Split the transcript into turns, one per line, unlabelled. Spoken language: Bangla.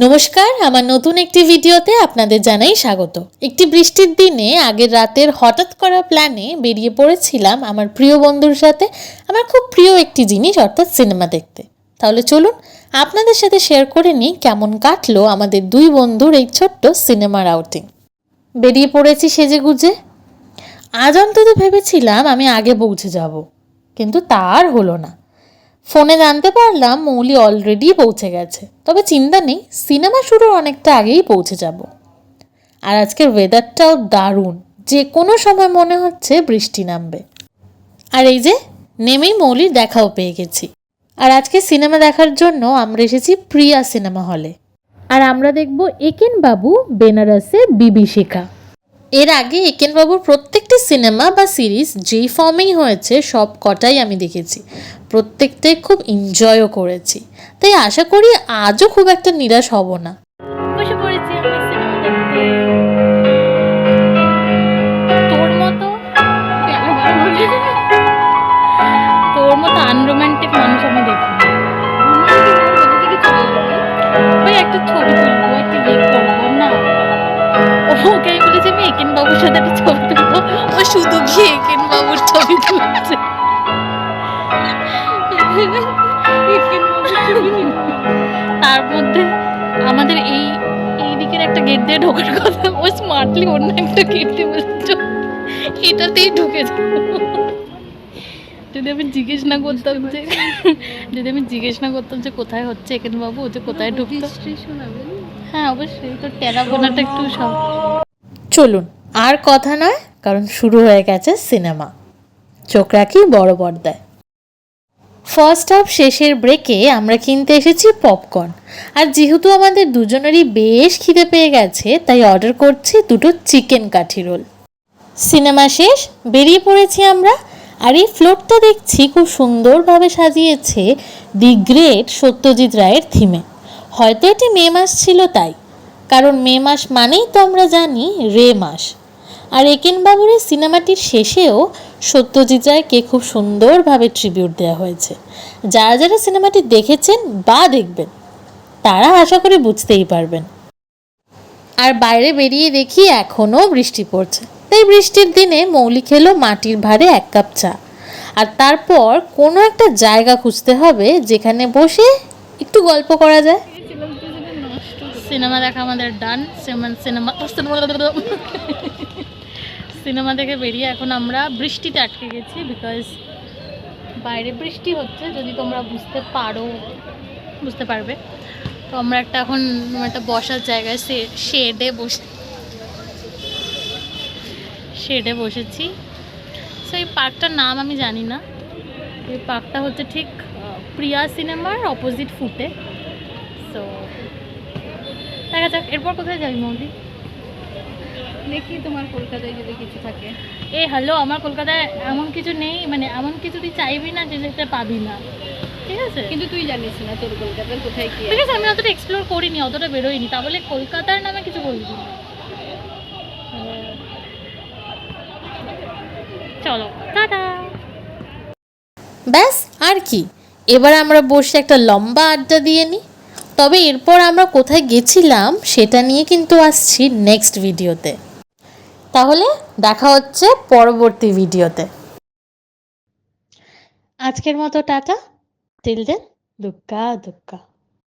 নমস্কার, আমার নতুন একটি ভিডিওতে আপনাদের জানাই স্বাগত। একটি বৃষ্টির দিনে আগের রাতের হঠাৎ করা প্ল্যানে বেরিয়ে পড়েছিলাম আমার প্রিয় বন্ধুর সাথে আমার খুব প্রিয় একটি জিনিস অর্থাৎ সিনেমা দেখতে। তাহলে চলুন আপনাদের সাথে শেয়ার করে নিই কেমন কাটলো আমাদের দুই বন্ধুর এই ছোট্ট সিনেমার আউটিং। বেরিয়ে পড়েছি সেজেগুজে। আজ অন্তত ভেবেছিলাম আমি আগে পৌঁছে যাব, কিন্তু তার হলো না। ফোনে জানতে পারলাম মৌলি অলরেডি পৌঁছে গেছে। তবে চিন্তা নেই, সিনেমা শুরুর অনেকটা আগেই পৌঁছে যাব। আর আজকের ওয়েদারটাও দারুণ, যে কোনো সময় মনে হচ্ছে বৃষ্টি নামবে। আর এই যে নেমেই মৌলির দেখাও পেয়ে গেছি। আর আজকে সিনেমা দেখার জন্য আমরা এসেছি প্রিয়া সিনেমা হলে। আর আমরা দেখব একেন বাবু বেনারসে বিভীষিকা। এর আগে একেন বাবুর প্রত্যেকটি সিনেমা বা সিরিজ যেই ফর্মেই হয়েছে সব কটাই আমি দেখেছি, প্রত্যেকটাই খুব এনজয়ও করেছি। তাই আশা করি আজও খুব একটা নিরাশ হব না। বসে পড়েছি আমি সিনেমা দেখতে। তোর মতো আনরোম্যান্টিক মানুষ আমি দেখি। ওই একটা ছবি তুলবো, একটা ইয়ে করবো না, ওকে বলেছি আমি একেন বাবুর সাথে একটা ছবি তুলবো, ও শুধু গিয়ে একেন বাবুর ছবি তুলছে। তার মধ্যে আমাদের এই দিকের একটা গেট দিয়ে ঢোকার কথা, ও স্মার্টলি অন্য একটা গেট দিয়ে বলছো এটাতেই ঢুকে যাবো। যদি আমি জিজ্ঞেস না করতাম যে কোথায় হচ্ছে একেন বাবু, যে কোথায় ঢুকতো। হ্যাঁ অবশ্যই, তো টেরাগোনাটা একটু সব। চলুন আর কথা নয়, কারণ শুরু হয়ে গেছে সিনেমা। চোখ রাখি বড় পর্দায়। ফার্স্ট হাফ শেষের ব্রেকে আমরা কিনতে এসেছি পপকর্ন। আর যেহেতু আমাদের দুজনেরই বেশ খিদে পেয়ে গেছে, তাই অর্ডার করছি দুটো চিকেন কাঠি রোল। সিনেমা শেষ, বেরিয়ে পড়েছি আমরা। আর এই ফ্লোরটা দেখছি খুব সুন্দরভাবে সাজিয়েছে দি গ্রেট সত্যজিৎ রায়ের থিমে। হয়তো এটি মে মাস ছিল তাই, কারণ মে মাস মানেই তো আমরা জানি রে মাস। আর একেন বাবুর এই সিনেমাটির শেষেও সত্যজিৎ রায়কে খুব সুন্দরভাবে ট্রিবিউট দেওয়া হয়েছে। যারা যারা সিনেমাটি দেখেছেন বা দেখবেন তারা আশা করি বুঝতেই পারবেন। আর বাইরে বেরিয়ে দেখি এখনও বৃষ্টি পড়ছে, তাই বৃষ্টির দিনে মৌলি খেলো মাটির ভাঁড়ে 1 কাপ চা। আর তারপর কোনো একটা জায়গা খুঁজতে হবে যেখানে বসে একটু গল্প করা যায়। সিনেমা দেখা আমাদের ডান। সিনেমা দেখে বেরিয়ে এখন আমরা বৃষ্টিতে আটকে গেছি, বিকজ বাইরে বৃষ্টি হচ্ছে। যদি তোমরা বুঝতে পারবে। তো আমরা এখন একটা বসার জায়গায় শেডে বসেছি। সো এই পার্কটার নাম আমি জানি না। এই পার্কটা হচ্ছে ঠিক প্রিয়া সিনেমার অপোজিট ফুটে। সো দেখা যাক এরপর কোথায় যাবি মৌলি। দেখি তোমার কলকাতায় যদি কিছু থাকে। হ্যালো, আমার কলকাতায় এমন কিছু নেই, মানে এমন কিছু তুই চাইবি না যে যেটা পাবি না, ঠিক আছে? কিন্তু তুই জানিস না তোর কলকাতার কোথায় কি। ঠিক আছে, আমি অতটা এক্সপ্লোর করিনি, অতটা বেরোইনি, তাহলে কলকাতার নামে কিছু বলবি না। চলো টাটা। ব্যাস আর কি, এবার আমরা বসে একটা লম্বা আড্ডা দিয়ে নিই। তবে এরপর আমরা কোথায় গেছিলাম সেটা নিয়ে কিন্তু আসছি নেক্সট ভিডিওতে। তাহলে দেখা হচ্ছে পরবর্তী ভিডিওতে। আজকের মতো টাটা। Till then, দুক্কা দুক্কা।